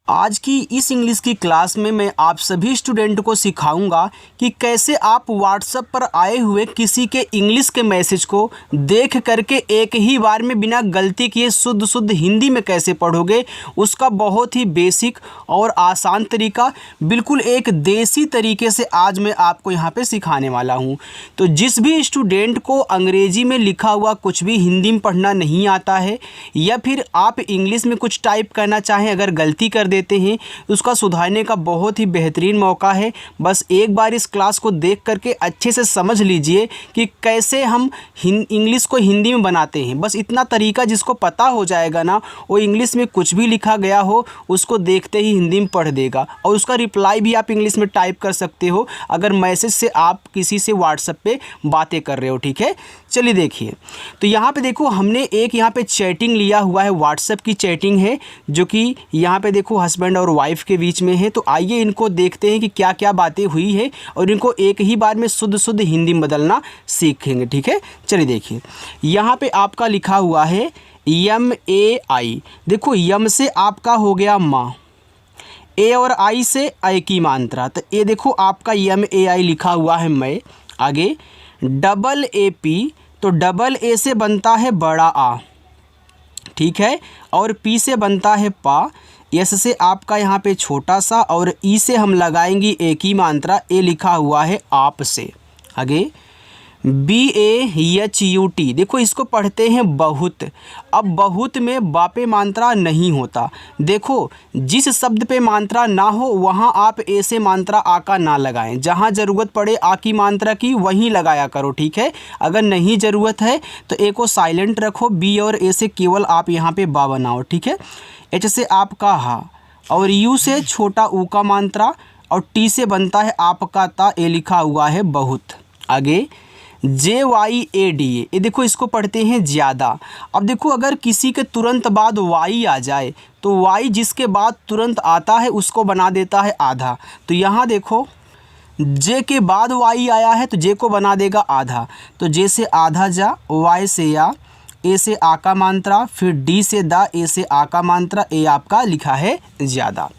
आज की इस इंग्लिश की क्लास में मैं आप सभी स्टूडेंट को सिखाऊंगा कि कैसे आप व्हाट्सएप पर आए हुए किसी के इंग्लिश के मैसेज को देख करके एक ही बार में बिना गलती किए शुद्ध हिंदी में कैसे पढ़ोगे। उसका बहुत ही बेसिक और आसान तरीका, बिल्कुल एक देसी तरीके से आज मैं आपको यहाँ पे सिखाने वाला हूँ। तो जिस भी स्टूडेंट को अंग्रेजी में लिखा हुआ कुछ भी हिंदी में पढ़ना नहीं आता है, या फिर आप इंग्लिश में कुछ टाइप करना चाहें, अगर गलती कर देते हैं, उसका सुधारने का बहुत ही बेहतरीन मौका है। बस एक बार इस क्लास को देख करके अच्छे से समझ लीजिए कि कैसे हम इंग्लिश को हिंदी में बनाते हैं। बस इतना तरीका जिसको पता हो जाएगा ना, वो इंग्लिश में कुछ भी लिखा गया हो उसको देखते ही हिंदी में पढ़ देगा, और उसका रिप्लाई भी आप इंग्लिश में टाइप कर सकते हो अगर मैसेज से आप किसी से व्हाट्सएप पे बातें कर रहे हो। ठीक है, चलिए देखिए। तो यहाँ पे देखो, हमने एक यहाँ पे चैटिंग लिया हुआ है, व्हाट्सएप की चैटिंग है, जो कि यहाँ पे देखो हस्बैंड और वाइफ के बीच में है। तो आइए इनको देखते हैं कि क्या क्या बातें हुई है, और इनको एक ही बार में शुद्ध हिंदी में बदलना सीखेंगे। ठीक है, चलिए देखिए। यहाँ पे आपका लिखा हुआ है MAI। देखो, यम से आपका हो गया माँ, ए और आई से आई की मात्रा, तो ये देखो आपका MAI लिखा हुआ है मैं। आगे AP, तो AA से बनता है बड़ा आ, ठीक है, और P से बनता है पा, S से आपका यहाँ पे छोटा सा, और E से हम लगाएंगे एक ही मात्रा, ए लिखा हुआ है आप से। आगे BAHUT, देखो इसको पढ़ते हैं बहुत। अब बहुत में बा पे मात्रा नहीं होता। देखो, जिस शब्द पे मात्रा ना हो वहाँ आप ए से मात्रा आ का ना लगाएं, जहाँ ज़रूरत पड़े आ की मात्रा की वहीं लगाया करो। ठीक है, अगर नहीं ज़रूरत है तो ए को साइलेंट रखो, बी और ए से केवल आप यहाँ पे बा बनाओ। ठीक है, H से आपका हा, और U से छोटा ऊ का मात्रा, और T से बनता है आपका ता, ए लिखा हुआ है बहुत। आगे JYADA, ये देखो इसको पढ़ते हैं ज़्यादा। अब देखो, अगर किसी के तुरंत बाद वाई आ जाए तो वाई जिसके बाद तुरंत आता है उसको बना देता है आधा। तो यहाँ देखो, जे के बाद वाई आया है तो जे को बना देगा आधा। तो जे से आधा जा, वाई से या, ए से आ का मात्रा, फिर डी से दा, ए से आ का मात्रा, ए आपका लिखा है ज़्यादा।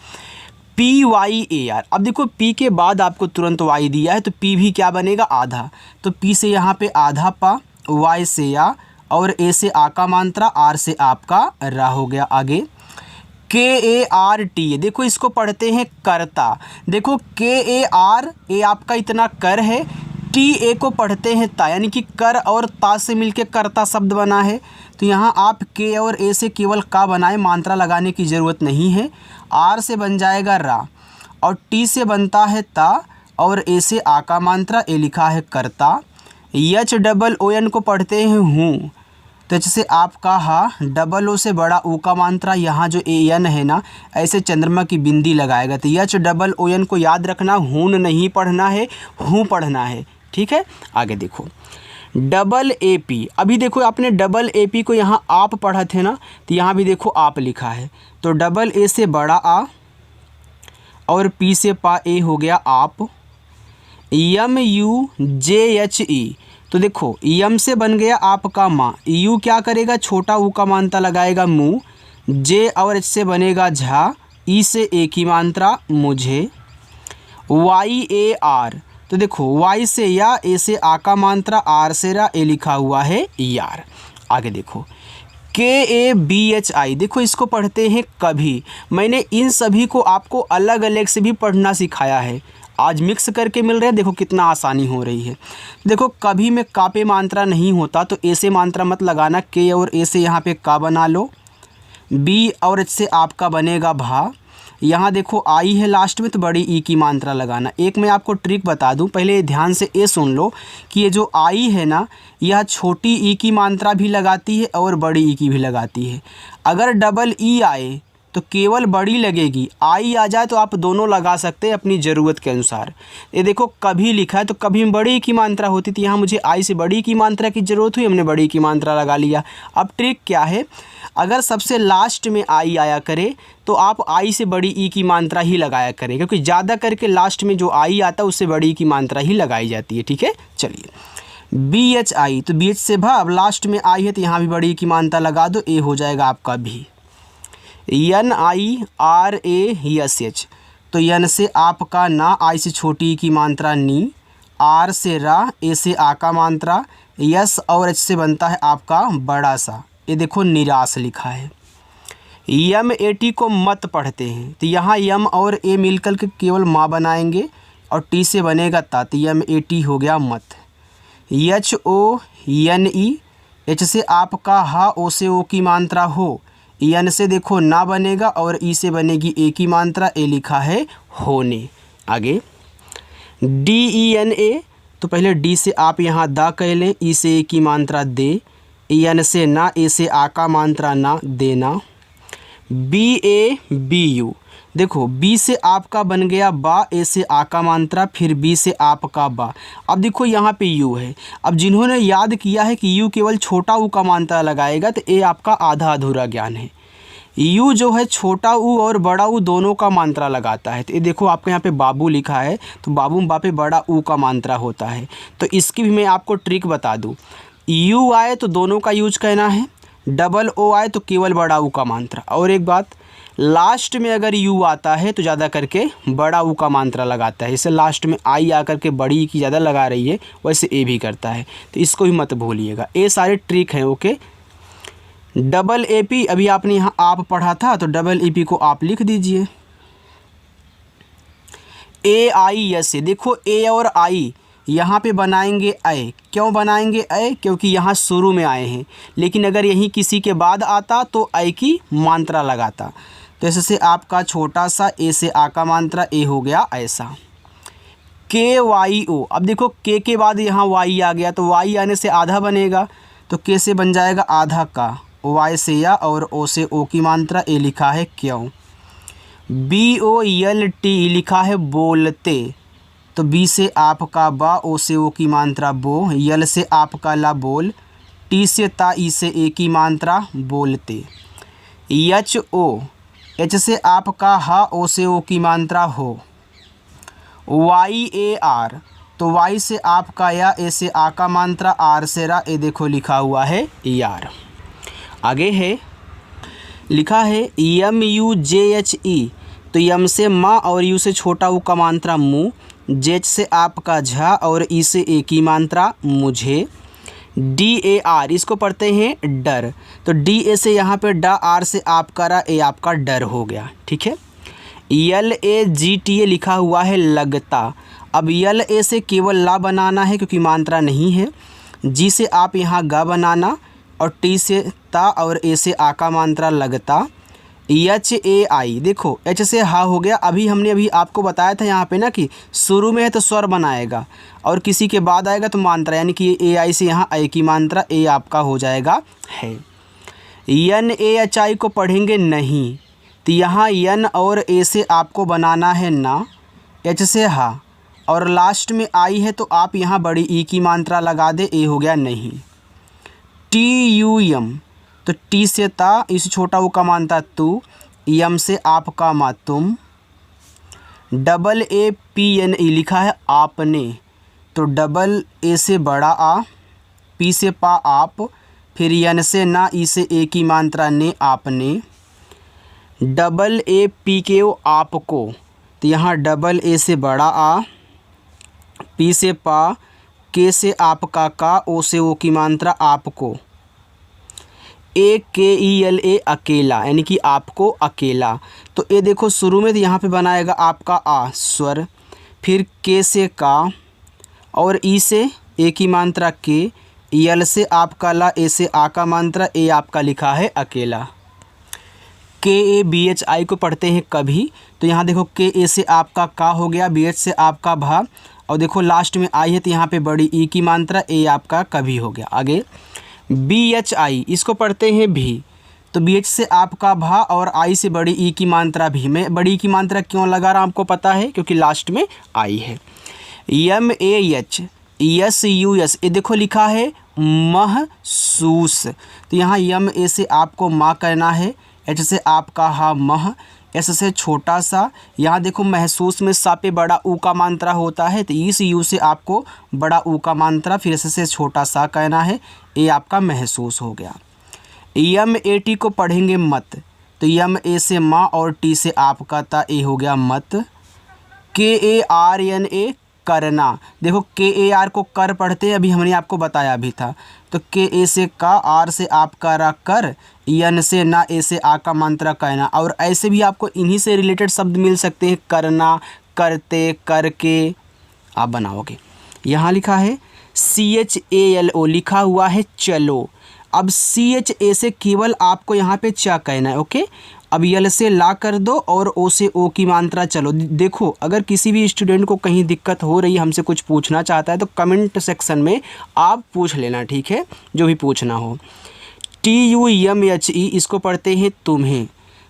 PYAR, अब देखो P के बाद आपको तुरंत Y दिया है तो P भी क्या बनेगा, आधा। तो P से यहाँ पे आधा पा, Y से या, और A से आ का मात्रा, R से आपका रा हो गया। आगे KART, देखो इसको पढ़ते हैं करता। देखो KAR, ए आपका इतना कर है, TA को पढ़ते हैं ता, यानी कि कर और ता से मिलके करता शब्द बना है। तो यहाँ आप के और ए से केवल का बनाए, मात्रा लगाने की ज़रूरत नहीं है। आर से बन जाएगा रा, और टी से बनता है ता, और ए से आ का मात्रा, ए लिखा है करता। HOON को पढ़ते हैं हूँ, तो जैसे आपका हा, O से बड़ा ऊ का मात्रा, यहाँ जो AN है ना, ऐसे चंद्रमा की बिंदी लगाएगा। तो HOON को याद रखना, हून नहीं पढ़ना है, हूँ पढ़ना है। ठीक है, आगे देखो AP। अभी देखो आपने AP को यहाँ आप पढ़ा थे ना, तो यहाँ भी देखो आप लिखा है। तो AA से बड़ा आ, और P से पा, ए हो गया आप। MUJHE, तो देखो यम से बन गया आपका माँ, यू क्या करेगा, छोटा ऊ का मात्रा लगाएगा मुँह, जे और एच से बनेगा झा, ई से एक ही मात्रा मुझे। YAR, तो देखो Y से या, ए से आ का मात्रा, आर से रा, ए लिखा हुआ है यार। आगे देखो KABHI, देखो इसको पढ़ते हैं कभी। मैंने इन सभी को आपको अलग अलग से भी पढ़ना सिखाया है, आज मिक्स करके मिल रहे हैं। देखो कितना आसानी हो रही है। देखो कभी में का पे मात्रा नहीं होता तो ए से मात्रा मत लगाना, के और ए से यहाँ पे का बना लो, बी और एच से आपका बनेगा भा। यहाँ देखो आई है लास्ट में, तो बड़ी ई की मात्रा लगाना। एक मैं आपको ट्रिक बता दूं, पहले ध्यान से ए सुन लो कि ये जो आई है ना, यह छोटी ई की मात्रा भी लगाती है और बड़ी ई की भी लगाती है। अगर DE आए तो केवल बड़ी लगेगी, आई आ जाए तो आप दोनों लगा सकते हैं अपनी ज़रूरत के अनुसार। ये देखो कभी लिखा है तो कभी में बड़ी की मात्रा होती थी, यहाँ मुझे आई से बड़ी की मात्रा की ज़रूरत हुई, हमने बड़ी की मात्रा लगा लिया। अब ट्रिक क्या है, अगर सबसे लास्ट में आई आया करे तो आप आई से बड़ी ई की मात्रा ही लगाया करें, क्योंकि ज़्यादा करके लास्ट में जो आई आता है उससे बड़ी की मात्रा ही लगाई जाती है। ठीक है, चलिए BHI, तो BH से भा, अब लास्ट में आई है तो यहाँ भी बड़ी की मात्रा लगा दो, ए हो जाएगा आपका भी। NIRASH। तो यन से आपका ना, आई से छोटी की मात्रा नी, आर से रा, ए से आ का मात्रा, यस और एच से बनता है आपका बड़ा सा। ये देखो निराश लिखा है। यम ए टी को मत पढ़ते हैं, तो यहाँ यम और ए मिलकर के केवल माँ बनाएंगे और टी से बनेगा ता, तो यम ए टी हो गया मत। HONE, एच से आपका हा, ओ से ओ की मात्रा हो, यन से देखो ना बनेगा और ई से बनेगी ए की मात्रा, ए लिखा है होने। आगे DENA, तो पहले डी से आप यहाँ दा कह लें, ई से ए की मात्रा दे, यन से ना, ए से आ का मात्रा ना, देना। BABU, देखो बी से आपका बन गया बा, ए से आ का मात्रा, फिर बी से आपका बा। अब देखो यहाँ पे यू है। अब जिन्होंने याद किया है कि यू केवल छोटा ऊ का मात्रा लगाएगा, तो ये आपका आधा अधूरा ज्ञान है। यू जो है छोटा ऊ और बड़ा ऊ दोनों का मात्रा लगाता है। तो ये देखो आपके यहाँ पे बाबू लिखा है, तो बाबू में बा पे बड़ा ऊ का मात्रा होता है। तो इसकी भी मैं आपको ट्रिक बता दूँ। यू आए तो दोनों का यूज कहना है, डबल ओ आए तो केवल बड़ा ऊ का मात्रा। और एक बात, लास्ट में अगर यू आता है तो ज़्यादा करके बड़ा ऊ का मात्रा लगाता है। इसे लास्ट में आई आकर के बड़ी की ज़्यादा लगा रही है, वैसे ए भी करता है, तो इसको भी मत भूलिएगा। ये सारे ट्रिक हैं। ओके, डबल ए पी अभी आपने यहाँ आप पढ़ा था, तो डबल ए पी को आप लिख दीजिए। AIS, देखो ए और आई यहाँ पे बनाएंगे ए। क्यों बनाएंगे ए? क्योंकि यहाँ शुरू में आए हैं, लेकिन अगर यहीं किसी के बाद आता तो ए की मात्रा लगाता। तो ऐसे आपका छोटा सा ए से आ का मात्रा, ए हो गया ऐसा। KYO, अब देखो के बाद यहाँ वाई आ गया, तो वाई आने से आधा बनेगा, तो के से बन जाएगा आधा का, वाई से या और ओ से ओ की मात्रा, ए लिखा है क्यों। BOLT लिखा है बोलते, तो बी से आपका बा, ओ से ओ की मात्रा बो, यल से आपका ला बोल, टी से ता, ई से ए की मात्रा बोलते। HO, एच से आपका हा, ओ से ओ की मात्रा हो। YAR, तो वाई से आपका या, ए से आ का मात्रा, आर से रा, ए देखो लिखा हुआ है यार। आगे है लिखा है MUJHE, तो यम से माँ और यू से छोटा ऊ का मात्रा मु, जेच से आपका झा और ई से ए की मात्रा मुझे। DAR, इसको पढ़ते हैं डर, तो DA से यहाँ पे डा, आर से आपका रा, ए आपका डर हो गया। ठीक है। LAGTA लिखा हुआ है लगता। अब LA से केवल ला बनाना है क्योंकि मात्रा नहीं है, जी से आप यहाँ गा बनाना, और टी से ता और ए से आ का मात्रा लगता। HAI, देखो एच से हा हो गया। अभी आपको बताया था यहाँ पे ना कि शुरू में है तो स्वर बनाएगा और किसी के बाद आएगा तो मात्रा, यानी कि AI से यहाँ ए की मात्रा, ए आपका हो जाएगा है। NAHI को पढ़ेंगे नहीं, तो यहाँ यन और ए से आपको बनाना है ना, एच से हा और लास्ट में आई है तो आप यहाँ बड़ी ई की मात्रा लगा दे, ए हो गया नहीं। TUM, तो टी से ता, इस छोटा ऊ का मानता तू, यम से आपका मा तुम। AAPNE लिखा है आपने, तो डबल ए से बड़ा आ, पी से पा आप, फिर यन से ना, ई से ए की मात्रा ने, आपने। AAPKO आपको, तो यहाँ डबल ए से बड़ा आ, पी से पा, के से आपका का, ओ से ओ की मात्रा आपको। AKELA अकेला, यानी कि आपको अकेला। तो ये देखो शुरू में तो यहाँ पे बनाएगा आपका आ स्वर, फिर के से का और ई से ए की मात्रा के, यल से आपका ला, ए से आ का मात्रा, ए आपका लिखा है अकेला। KABHI को पढ़ते हैं कभी, तो यहाँ देखो के ए से आपका का हो गया, BH से आपका भा, और देखो लास्ट में आई है तो यहाँ पे बड़ी ई की मात्रा, ए आपका कभी हो गया। आगे BHI, इसको पढ़ते हैं भी, तो BH से आपका भा और आई से बड़ी ई की मात्रा भी। मैं बड़ी ई की मात्रा क्यों लगा रहा हूँ आपको पता है, क्योंकि लास्ट में आई है। MAH, YUS, ये देखो लिखा है महसूस, तो यहाँ यम ए से आपको माँ कहना है, एच से आपका हा मह, एस से छोटा सा, यहाँ देखो महसूस में सा पे बड़ा ऊ का मात्रा होता है, तो इस यू से आपको बड़ा ऊ का मात्रा, फिर एस से छोटा सा कहना है, ए आपका महसूस हो गया। MAT को पढ़ेंगे मत, तो यम ए से माँ और टी से आपका ता, ए हो गया मत। के ए आर एन ए करना, देखो के ए आर को कर पढ़ते हैं, अभी हमने आपको बताया भी था। तो के ए से का, आर से आपका रा कर, यन से ना, ए से आ का मात्रा कहना। और ऐसे भी आपको इन्हीं से रिलेटेड शब्द मिल सकते हैं, करना, करते, करके आप बनाओगे। यहाँ लिखा है CHALO, लिखा हुआ है चलो। अब CHA से केवल आपको यहाँ पे चा कहना है, ओके। अब यल से ला कर दो और ओ से ओ की मात्रा चलो। देखो अगर किसी भी स्टूडेंट को कहीं दिक्कत हो रही है, हमसे कुछ पूछना चाहता है, तो कमेंट सेक्शन में आप पूछ लेना, ठीक है, जो भी पूछना हो। TUMHE इसको पढ़ते हैं तुम्हें,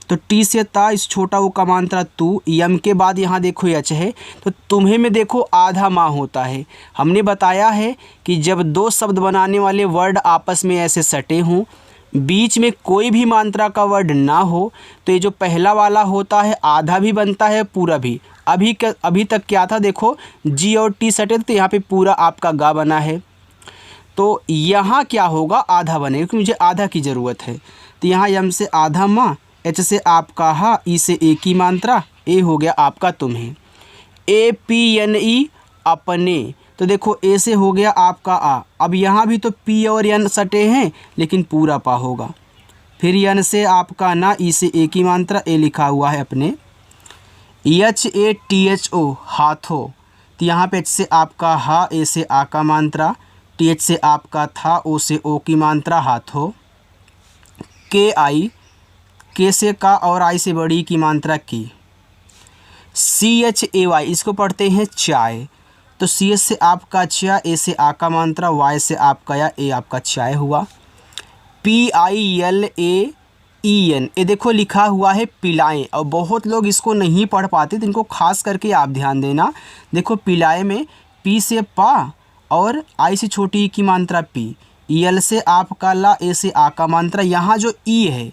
तो टी से ता, इस छोटा ओ का मात्रा तू, यम के बाद यहाँ देखो यच है, तो तुम्हें में देखो आधा माँ होता है। हमने बताया है कि जब दो शब्द बनाने वाले वर्ड आपस में ऐसे सटे हों, बीच में कोई भी मात्रा का वर्ड ना हो, तो ये जो पहला वाला होता है आधा भी बनता है, पूरा भी। अभी तक क्या था, देखो जी और टी सटे, तो यहाँ पे पूरा आपका गा बना है। तो यहाँ क्या होगा, आधा बनेगा, क्योंकि मुझे आधा की ज़रूरत है। तो यहाँ यम से आधा माँ, एच से आपका हा, ई से ए की मात्रा, ए हो गया आपका तुम्हें। APNE अपने, तो देखो ए से हो गया आपका आ। अब यहाँ भी तो पी और एन सटे हैं, लेकिन पूरा पा होगा। फिर एन से आपका ना, ई से ए की मात्रा, ए लिखा हुआ है अपने। HATHO हाथों, तो यहाँ पे एच से आपका हा, ए से आ का मात्रा, TH से आपका था, ओ से ओ की मात्रा, हाथों। KI, के से का और आई से बड़ी की मात्रा की। CHAY इसको पढ़ते हैं चाय, तो CH से आपका चा, ए से आ का मात्रा, वाई से आपका या, ए आपका चाय हुआ। PILAEN, ये देखो लिखा हुआ है पिलाएं, और बहुत लोग इसको नहीं पढ़ पाते, तो इनको खास करके आप ध्यान देना। देखो पिलाए में पी से पा और आई से छोटी ई की मात्रा पी, यल से आपका ला, ए से आ का मात्रा। यहाँ जो ई है,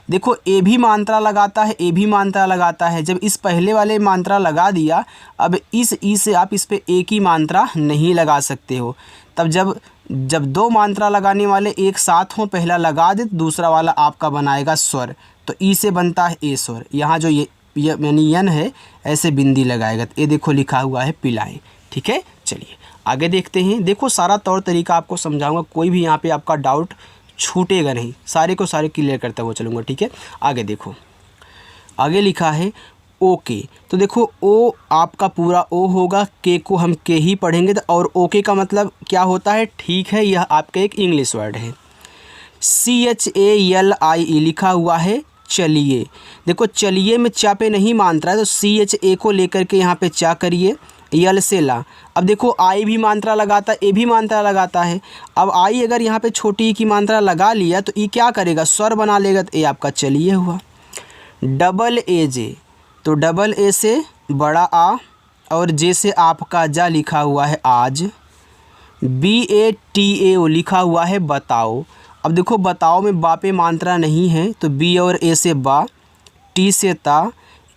देखो ए भी मात्रा लगाता है, ए भी मात्रा लगाता है। जब इस पहले वाले मात्रा लगा दिया, अब इस ई से आप इस पे ए की मात्रा नहीं लगा सकते हो। तब जब दो मात्रा लगाने वाले एक साथ हों, पहला लगा दे, दूसरा वाला आपका बनाएगा स्वर, तो ई से बनता है ए स्वर। यहाँ जो ये यानी यन है, ऐसे बिंदी लगाएगा, तो ये देखो लिखा हुआ है पिलाएं, ठीक है। चलिए आगे देखते हैं। देखो सारा तौर तरीका आपको समझाऊंगा, कोई भी यहाँ पे आपका डाउट छूटेगा नहीं, सारे को सारे क्लियर करता हुआ चलूँगा, ठीक है। आगे देखो, आगे लिखा है ओके, तो देखो ओ आपका पूरा ओ होगा, के को हम के ही पढ़ेंगे, तो और ओके का मतलब क्या होता है, ठीक है, यह आपका एक इंग्लिश वर्ड है। CHALIE लिखा हुआ है चलिए। देखो चलिए में चा पे नहीं मात्रा है, तो CHA को लेकर के यहाँ पे चा करिए, यल से ला। अब देखो आई भी मात्रा लगाता है, ए भी मात्रा लगाता है। अब आई अगर यहाँ पे छोटी ई की मात्रा लगा लिया, तो ई क्या करेगा, स्वर बना लेगा, तो ए आपका चलिए हुआ। डबल ए जे, तो डबल ए से बड़ा आ और जे से आपका जा, लिखा हुआ है आज। BATAO लिखा हुआ है बताओ। अब देखो बताओ में बा पे मात्रा नहीं है, तो बी और ए से बा, टी से ता,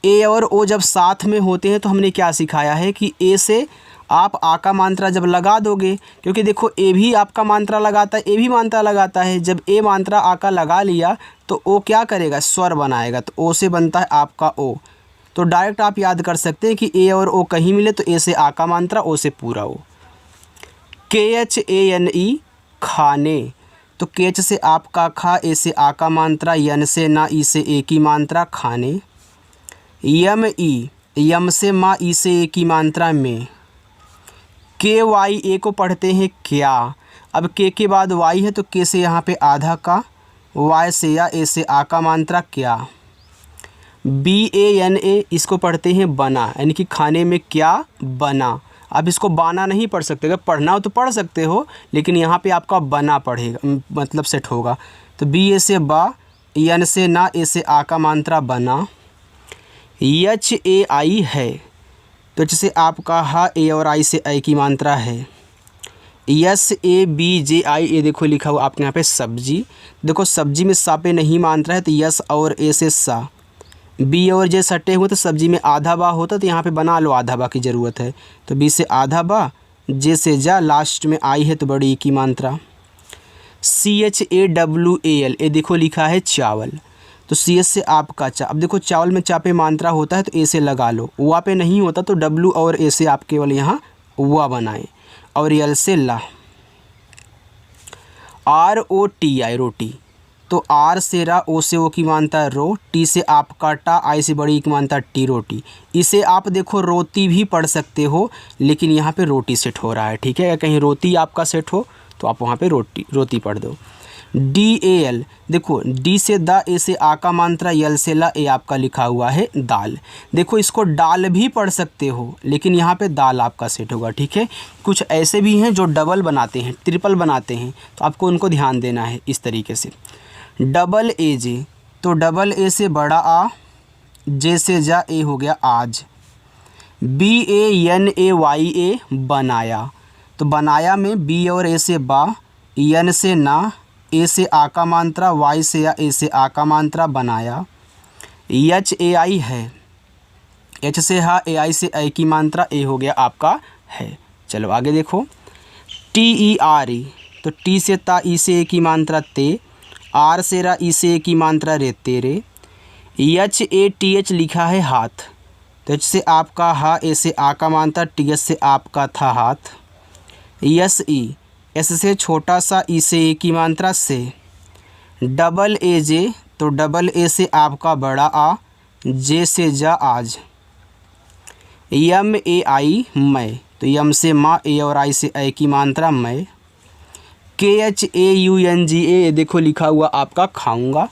ए और ओ जब साथ में होते हैं, तो हमने क्या सिखाया है कि ए से आप आ का मात्रा जब लगा दोगे, क्योंकि देखो ए भी आपका मात्रा लगाता है, ए भी मात्रा लगाता है। जब ए मात्रा आ का लगा लिया, तो ओ क्या करेगा, स्वर बनाएगा, तो ओ से बनता है आपका ओ। तो डायरेक्ट आप याद कर सकते हैं कि ए और ओ कहीं मिले, तो ए से आ का मात्रा, ओ से पूरा ओ। KHANE खाने, तो केच से आपका खा, ए से आ का मात्रा, यन से ना, ई से ए की मात्रा, खाने। YME, यम से माँ, ई से ए की मात्रा में। KYA को पढ़ते हैं क्या। अब के बाद वाई है, तो के से यहाँ पे आधा का, वाई से या, ए से आ का मात्रा क्या। BANA इसको पढ़ते हैं बना, यानी कि खाने में क्या बना। आप इसको बाना नहीं पढ़ सकते, अगर पढ़ना हो तो पढ़ सकते हो, लेकिन यहाँ पे आपका बना पढ़ेगा, मतलब सेट होगा। तो BA से बा, यन से ना, ए से आ का मात्रा बना। HAI है, तो जैसे आपका हा, ए और आई से आई की मात्रा है। SABJI, ये देखो लिखा हुआ आपके यहाँ पे सब्जी। देखो सब्जी में सा पे नहीं मात्रा है, तो यस और ए से सा, बी और जे सटे हुए, तो सब्जी में आधा बा होता, तो यहाँ पे बना लो, आधा बा की ज़रूरत है, तो बी से आधा बा, जे से जा, लास्ट में आई है, तो बड़ी की मात्रा। CHAWAL, ये देखो लिखा है चावल। तो सी एच से आपका चा। अब देखो चावल में चा पे मात्रा होता है तो ए से लगा लो, वा पे नहीं होता तो डब्लू और ए से आप केवल यहाँ वा बनाएं। और यल से ला, आर ओ टी आई रोटी, तो आर से रा, ओ से ओ की मानता है रो, टी से आपका टा, आई से बड़ी की मानता है टी रोटी। इसे आप देखो रोती भी पढ़ सकते हो, लेकिन यहाँ पे रोटी सेट हो रहा है, ठीक है। कहीं रोती आपका सेट हो तो आप वहाँ पे रोती पढ़ दो। डी ए एल, देखो डी से दा, ए से आ का मात्रा, यल से ला, ए आपका लिखा हुआ है दाल। देखो इसको डाल भी पढ़ सकते हो, लेकिन यहाँ पे दाल आपका सेट होगा, ठीक है। कुछ ऐसे भी हैं जो डबल बनाते हैं, ट्रिपल बनाते हैं, तो आपको उनको ध्यान देना है इस तरीके से। डबल ए जे, तो डबल ए से बड़ा आ, जे से जा, ए हो गया आज। B A N A Y A, बनाया, तो बनाया में बी और ए से बा, एन से ना, ए से आ का मात्रा, वाई से या, ए से आ का मात्रा, बनाया। एच ए आई है, एच से हा, ए आई से आई की मात्रा, ए हो गया आपका है। चलो आगे देखो। टी ई आर ई, तो टी से ता, ई से ए की मात्रा ते, आर से रा, ई से ए की मात्रा रे, तेरे। एच ए टी एच लिखा है हाथ, तो एच से आपका हा, ए से आ का मात्रा, टी एच से आपका था हाथ। यस ई, एस से छोटा सा, ई से ए की मात्रा से। डबल ए जे, तो डबल ए से आपका बड़ा आ, जे से जा आज। यम ए आई, मैं, तो यम से माँ, ए और आई से आई की मात्रा मैं। K H A U N G A, देखो लिखा हुआ आपका खाऊंगा,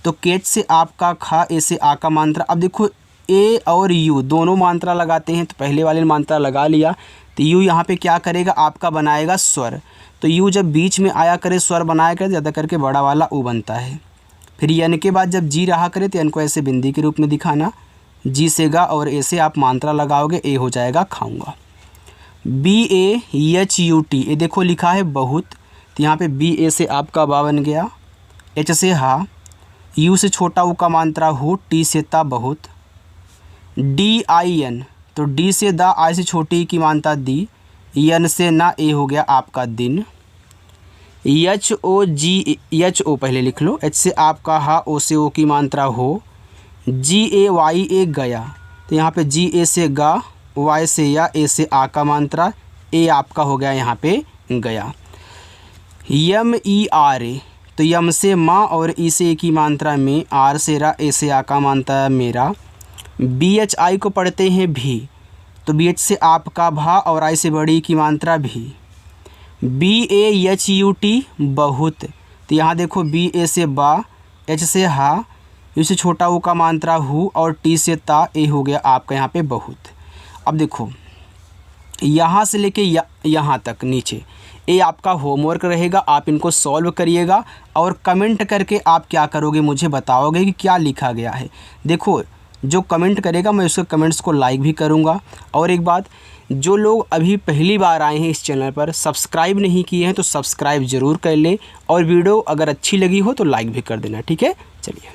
तो केच से आपका खा, ए से आ का मात्रा। अब देखो ए और यू दोनों मात्रा लगाते हैं, तो पहले वाले मात्रा लगा लिया, तो यू यहाँ पे क्या करेगा आपका बनाएगा स्वर, तो यू जब बीच में आया करे स्वर बनाया करे, ज़्यादा करके बड़ा वाला ऊ बनता है। फिर यन के बाद जब जी रहा करे तो यन को ऐसे बिंदी के रूप में दिखाना, जी से गा और ए से आप मात्रा लगाओगे, ए हो जाएगा खाऊंगा। B A H U T, A देखो लिखा है बहुत, तो यहाँ पे बी ए से आपका बा बन गया। एच से हा, यू से छोटा ऊ का मात्रा हो, टी से ता बहुत। डी आई एन, तो डी से दा, आई से छोटी की मात्रा दी, यन से ना, ए हो गया आपका दिन। एच ओ जी, एच ओ पहले लिख लो, एच से आपका हा, ओ से ओ की मात्रा हो। जी ए वाई ए, गया, तो यहाँ पे जी ए से गा, वाई से या, ए से आ का मात्रा, ए आपका हो गया यहाँ पे गया। यम ई आर ए, तो यम से माँ और ई से ए की मात्रा में, आर से रा, ए से आ का मात्रा मेरा। बी एच आई को पढ़ते हैं भी, तो बी एच से आपका भा और आई से बड़ी की मात्रा भी। B A H U T, बहुत, तो यहाँ देखो बी ए से बा, एच से हा, यू से छोटा ऊ का मात्रा हु, और टी से ता, ए हो गया आपका यहाँ पे बहुत। अब देखो यहाँ से लेके यहाँ तक नीचे ये आपका होमवर्क रहेगा, आप इनको सॉल्व करिएगा और कमेंट करके आप क्या करोगे मुझे बताओगे कि क्या लिखा गया है। देखो जो कमेंट करेगा मैं उसके कमेंट्स को लाइक भी करूँगा। और एक बात, जो लोग अभी पहली बार आए हैं इस चैनल पर, सब्सक्राइब नहीं किए हैं तो सब्सक्राइब ज़रूर कर लें, और वीडियो अगर अच्छी लगी हो तो लाइक भी कर देना, ठीक है। चलिए।